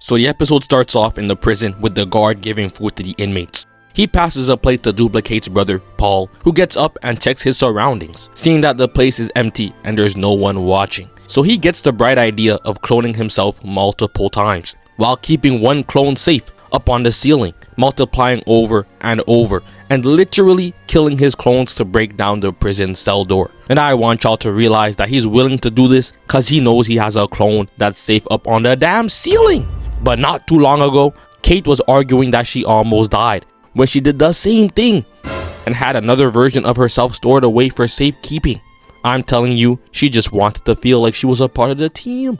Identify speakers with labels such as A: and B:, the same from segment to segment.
A: So the episode starts off in the prison with the guard giving food to the inmates. He passes a plate to Duplicate's brother, Paul, who gets up and checks his surroundings, seeing that the place is empty and there's no one watching. So he gets the bright idea of cloning himself multiple times, while keeping one clone safe up on the ceiling, multiplying over and over, and literally killing his clones to break down the prison cell door. And I want y'all to realize that he's willing to do this cause he knows he has a clone that's safe up on the damn ceiling. But not too long ago, Kate was arguing that she almost died when she did the same thing and had another version of herself stored away for safekeeping. I'm telling you, she just wanted to feel like she was a part of the team.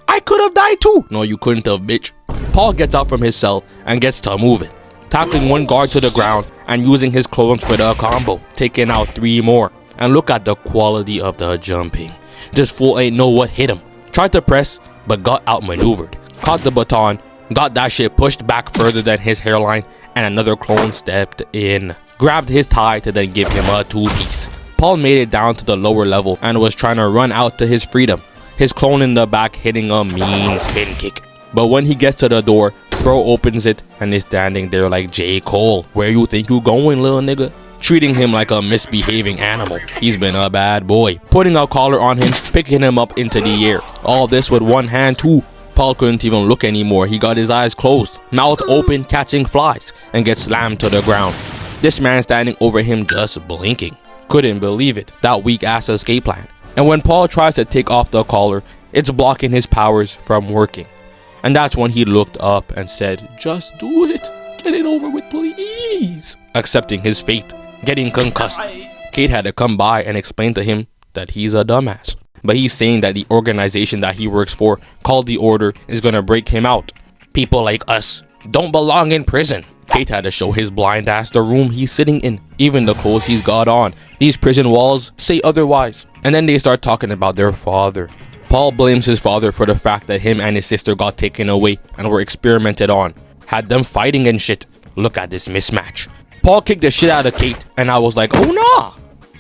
A: I could have died too. No, you couldn't have, bitch. Paul gets out from his cell and gets to moving, tackling one guard to the ground and using his clones for the combo, taking out 3 more. And look at the quality of the jumping. This fool ain't know what hit him. Tried to press, but got outmaneuvered. Caught the baton, got that shit pushed back further than his hairline, and another clone stepped in. Grabbed his tie to then give him a 2-piece. Paul made it down to the lower level and was trying to run out to his freedom. His clone in the back hitting a mean spin kick. But when he gets to the door, bro opens it and is standing there like J. Cole. Where you think you going, little nigga? Treating him like a misbehaving animal. He's been a bad boy. Putting a collar on him, picking him up into the air. All this with one hand too. Paul couldn't even look anymore. He got his eyes closed, mouth open, catching flies, and gets slammed to the ground. This man standing over him just blinking. Couldn't believe it. That weak ass escape plan. And when Paul tries to take off the collar, it's blocking his powers from working. And that's when he looked up and said, "Just do it. Get it over with, please." Accepting his fate, getting concussed. Kate had to come by and explain to him that he's a dumbass. But he's saying that the organization that he works for, called the Order, is gonna break him out. People like us don't belong in prison. Kate had to show his blind ass the room he's sitting in, even the clothes he's got on. These prison walls say otherwise. And then they start talking about their father. Paul blames his father for the fact that him and his sister got taken away and were experimented on. Had them fighting and shit. Look at this mismatch. Paul kicked the shit out of Kate and I was like, oh nah.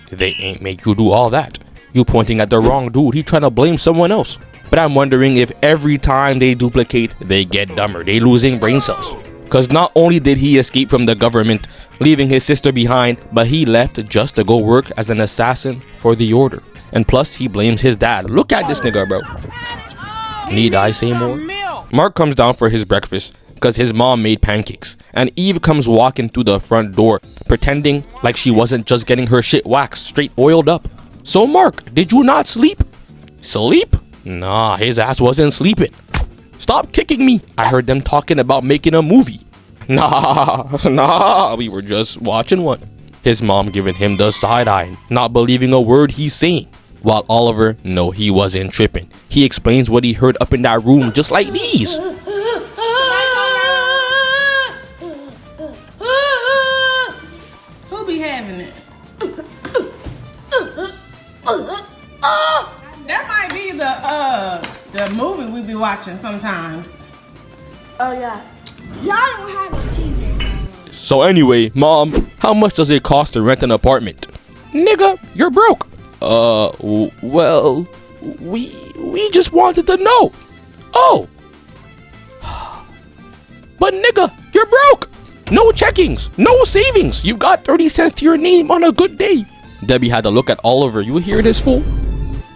A: They ain't make you do all that. You pointing at the wrong dude. He trying to blame someone else. But I'm wondering if every time they duplicate, they get dumber. They losing brain cells. Cause not only did he escape from the government, leaving his sister behind, but he left just to go work as an assassin for the Order. And plus, he blames his dad. Look at this nigga, bro. Need I say more? Mark comes down for his breakfast because his mom made pancakes. And Eve comes walking through the front door, pretending like she wasn't just getting her shit waxed, straight oiled up. So Mark, did you not sleep? Sleep? Nah, his ass wasn't sleeping. Stop kicking me. I heard them talking about making a movie. Nah, we were just watching one. His mom giving him the side eye, not believing a word he's saying. While Oliver, no, he wasn't tripping. He explains what he heard up in that room just like these.
B: Who be having it? That might be the movie we be watching sometimes.
C: Oh yeah. Y'all don't have a TV.
A: So anyway, Mom, how much does it cost to rent an apartment? Nigga, you're broke. Well, we just wanted to know. Oh. But nigga, you're broke. No checkings, no savings. You got 30 cents to your name on a good day. Debbie had to look at Oliver. You hear this fool?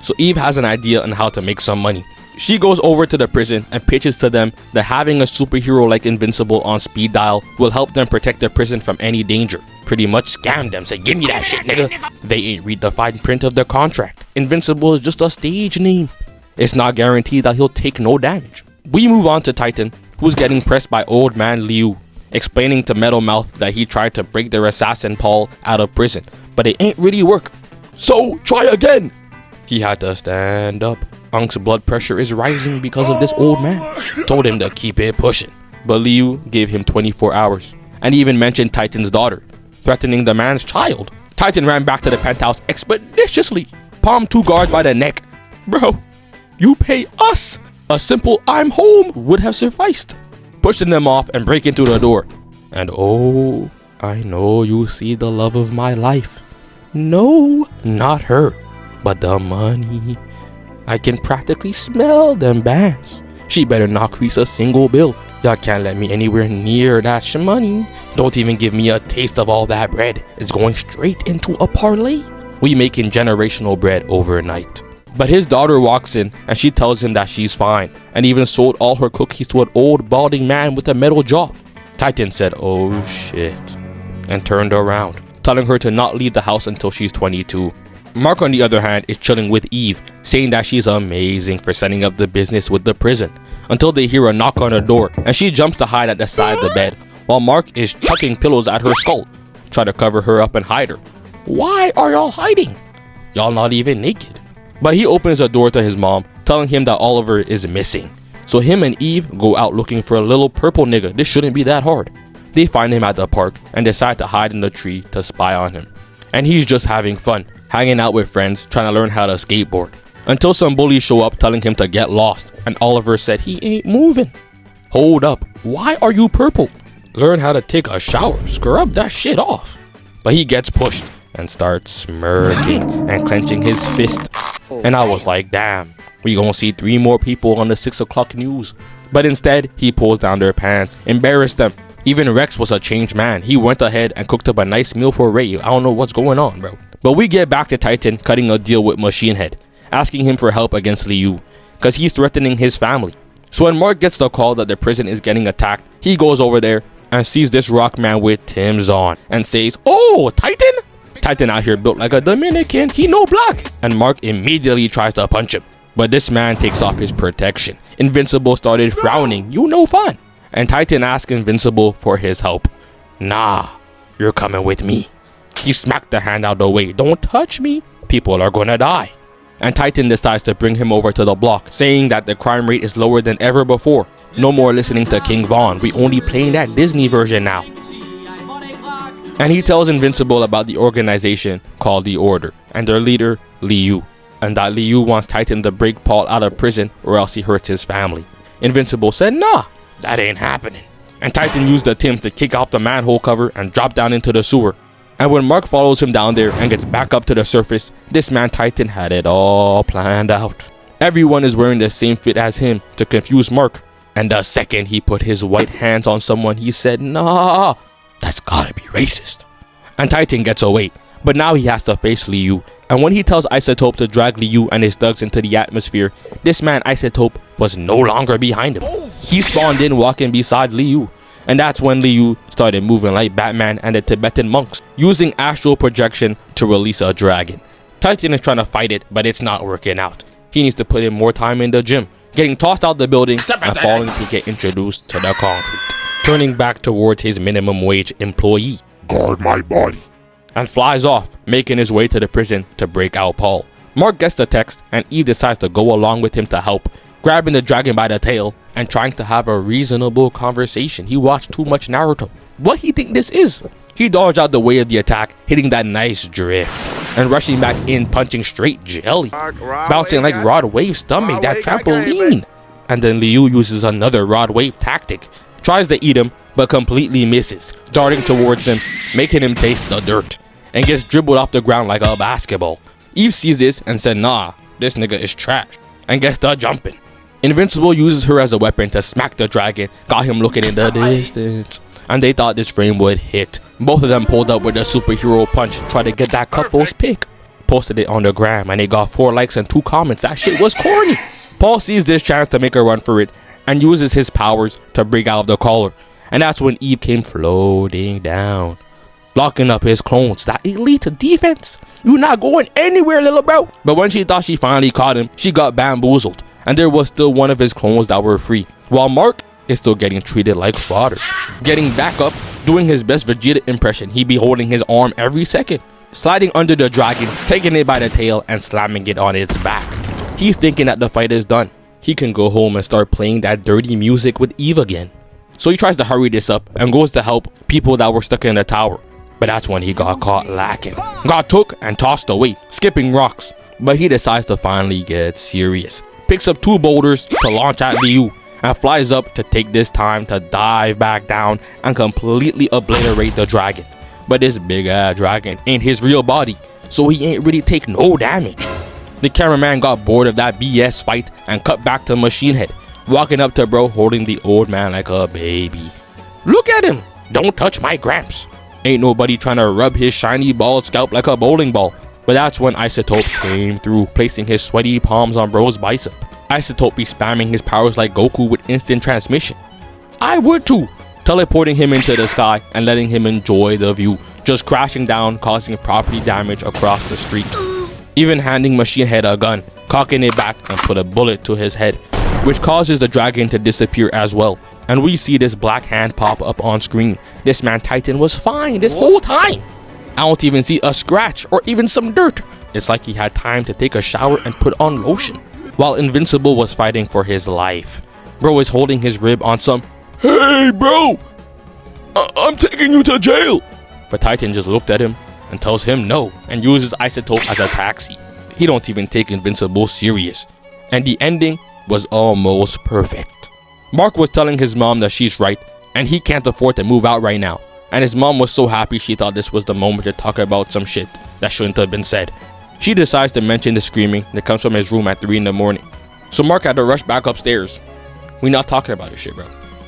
A: So Eve has an idea on how to make some money. She goes over to the prison and pitches to them that having a superhero like Invincible on speed dial will help them protect the prison from any danger. Pretty much scam them, say give me that shit nigga. They ain't read the fine print of their contract. Invincible is just a stage name. It's not guaranteed that he'll take no damage. We move on to Titan, who's getting pressed by old man Liu, explaining to Metal Mouth that he tried to break their assassin Paul out of prison, but it ain't really work. So try again. He had to stand up. Unk's blood pressure is rising because of this old man. Told him to keep it pushing. But Liu gave him 24 hours. And even mentioned Titan's daughter, threatening the man's child. Titan ran back to the penthouse expeditiously. Palmed 2 guards by the neck. Bro, you pay us. A simple I'm home would have sufficed. Pushing them off and breaking through the door. And oh, I know you see the love of my life. No, not her, but the money. I can practically smell them bands. She better not crease a single bill. Y'all can't let me anywhere near that shmoney. Don't even give me a taste of all that bread. It's going straight into a parlay. We making generational bread overnight. But his daughter walks in and she tells him that she's fine and even sold all her cookies to an old balding man with a metal jaw. Titan said, "Oh shit," and turned around, telling her to not leave the house until she's 22. Mark, on the other hand, is chilling with Eve, saying that she's amazing for setting up the business with the prison, until they hear a knock on the door and she jumps to hide at the side of the bed while Mark is chucking pillows at her skull, try to cover her up and hide her. Why are y'all hiding? Y'all not even naked. But he opens the door to his mom, telling him that Oliver is missing. So him and Eve go out looking for a little purple nigga. This shouldn't be that hard. They find him at the park and decide to hide in the tree to spy on him. And he's just having fun, hanging out with friends, trying to learn how to skateboard. Until some bullies show up telling him to get lost, and Oliver said he ain't moving. Hold up, why are you purple? Learn how to take a shower, scrub that shit off. But he gets pushed and starts smirking and clenching his fist. And I was like, damn, we gonna see 3 more people on the 6 o'clock news. But instead, he pulls down their pants, embarrassed them. Even Rex was a changed man. He went ahead and cooked up a nice meal for Ray. I don't know what's going on, bro. But we get back to Titan cutting a deal with Machine Head, asking him for help against Liu, cause he's threatening his family. So when Mark gets the call that the prison is getting attacked, he goes over there and sees this rock man with Tim's on and says, "Oh, Titan?" Titan out here built like a Dominican, he no black. And Mark immediately tries to punch him, but this man takes off his protection. Invincible started frowning, "You no fun." And Titan asks Invincible for his help. "Nah, you're coming with me." He smacked the hand out the way. "Don't touch me, people are gonna die." And Titan decides to bring him over to the block, saying that the crime rate is lower than ever before. No more listening to King Von, we only playing that Disney version now. And he tells Invincible about the organization called the Order and their leader, Liu, and that Liu wants Titan to break Paul out of prison or else he hurts his family. Invincible said, "Nah, that ain't happening." And Titan used the Tims to kick off the manhole cover and drop down into the sewer. And when Mark follows him down there and gets back up to the surface, this man Titan had it all planned out. Everyone is wearing the same fit as him to confuse Mark. And the second he put his white hands on someone, he said, "Nah, that's gotta be racist." And Titan gets away, but now he has to face Liu. And when he tells Isotope to drag Liu and his thugs into the atmosphere, this man Isotope was no longer behind him. He spawned in walking beside Liu. And that's when Liu started moving like Batman and the Tibetan monks, using astral projection to release a dragon. Titan is trying to fight it, but it's not working out. He needs to put in more time in the gym, getting tossed out the building and falling to get introduced to the concrete. Turning back towards his minimum wage employee,
D: "Guard my body."
A: and flies off, making his way to the prison to break out Paul. Mark gets the text and Eve decides to go along with him to help, grabbing the dragon by the tail and trying to have a reasonable conversation. He watched too much Naruto. What he think this is? He dodged out the way of the attack, hitting that nice drift and rushing back in, punching straight jelly, bouncing like Rod Wave's stomach, that trampoline. And then Liu uses another Rod Wave tactic, tries to eat him but completely misses, darting towards him, making him taste the dirt, and gets dribbled off the ground like a basketball. Eve sees this and said, "Nah, this nigga is trash," and gets to jumping. Invincible uses her as a weapon to smack the dragon, got him looking in the distance, and they thought this frame would hit. Both of them pulled up with a superhero punch, tried to get that couple's pic. Posted it on the gram and they got 4 likes and 2 comments. That shit was corny. Paul sees this chance to make a run for it and uses his powers to break out of the collar. And that's when Eve came floating down, locking up his clones. That elite defense. You not going anywhere, little bro. But when she thought she finally caught him, she got bamboozled. And there was still one of his clones that were free, while Mark is still getting treated like fodder. Getting back up, doing his best Vegeta impression, he be holding his arm every second, sliding under the dragon, taking it by the tail and slamming it on its back. He's thinking that the fight is done. He can go home and start playing that dirty music with Eve again. So he tries to hurry this up and goes to help people that were stuck in the tower. But that's when he got caught lacking, got took and tossed away, skipping rocks. But he decides to finally get serious. Picks up 2 boulders to launch at Liu and flies up to take this time to dive back down and completely obliterate the dragon. But this big ass dragon ain't his real body, so he ain't really take no damage. The cameraman got bored of that BS fight and cut back to Machine Head, walking up to bro holding the old man like a baby. Look at him! Don't touch my gramps! Ain't nobody trying to rub his shiny bald scalp like a bowling ball. But that's when Isotope came through, placing his sweaty palms on bro's bicep. Isotope be spamming his powers like Goku with instant transmission. I would too! Teleporting him into the sky and letting him enjoy the view, just crashing down, causing property damage across the street. Even handing Machine Head a gun, cocking it back and put a bullet to his head, which causes the dragon to disappear as well. And we see this black hand pop up on screen. This man Titan was fine this whole time. I don't even see a scratch or even some dirt. It's like he had time to take a shower and put on lotion. While Invincible was fighting for his life. Bro is holding his rib on some, "Hey bro, I'm taking you to jail." But Titan just looked at him and tells him no and uses Isotope as a taxi. He don't even take Invincible serious. And the ending was almost perfect. Mark was telling his mom that she's right and he can't afford to move out right now. And his mom was so happy she thought this was the moment to talk about some shit that shouldn't have been said. She decides to mention the screaming that comes from his room at 3 in the morning. So Mark had to rush back upstairs. We not talking about this shit, bro.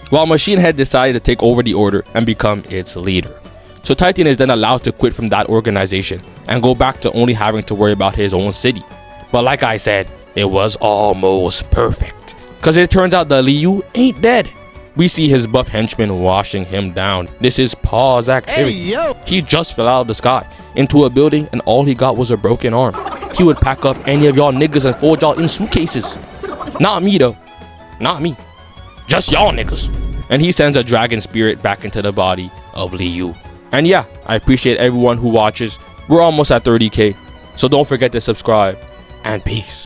A: While Machine Head decided to take over the order and become its leader. So Titan is then allowed to quit from that organization and go back to only having to worry about his own city. But like I said, it was almost perfect. Cause it turns out that Liu ain't dead. We see his buff henchman washing him down. This is Paul's activity.
D: Hey, yo.
A: He just fell out of the sky into a building and all he got was a broken arm. He would pack up any of y'all niggas and fold y'all in suitcases. Not me though. Not me. Just y'all niggas. And he sends a dragon spirit back into the body of Liu. And yeah, I appreciate everyone who watches. We're almost at 30K. So don't forget to subscribe and peace.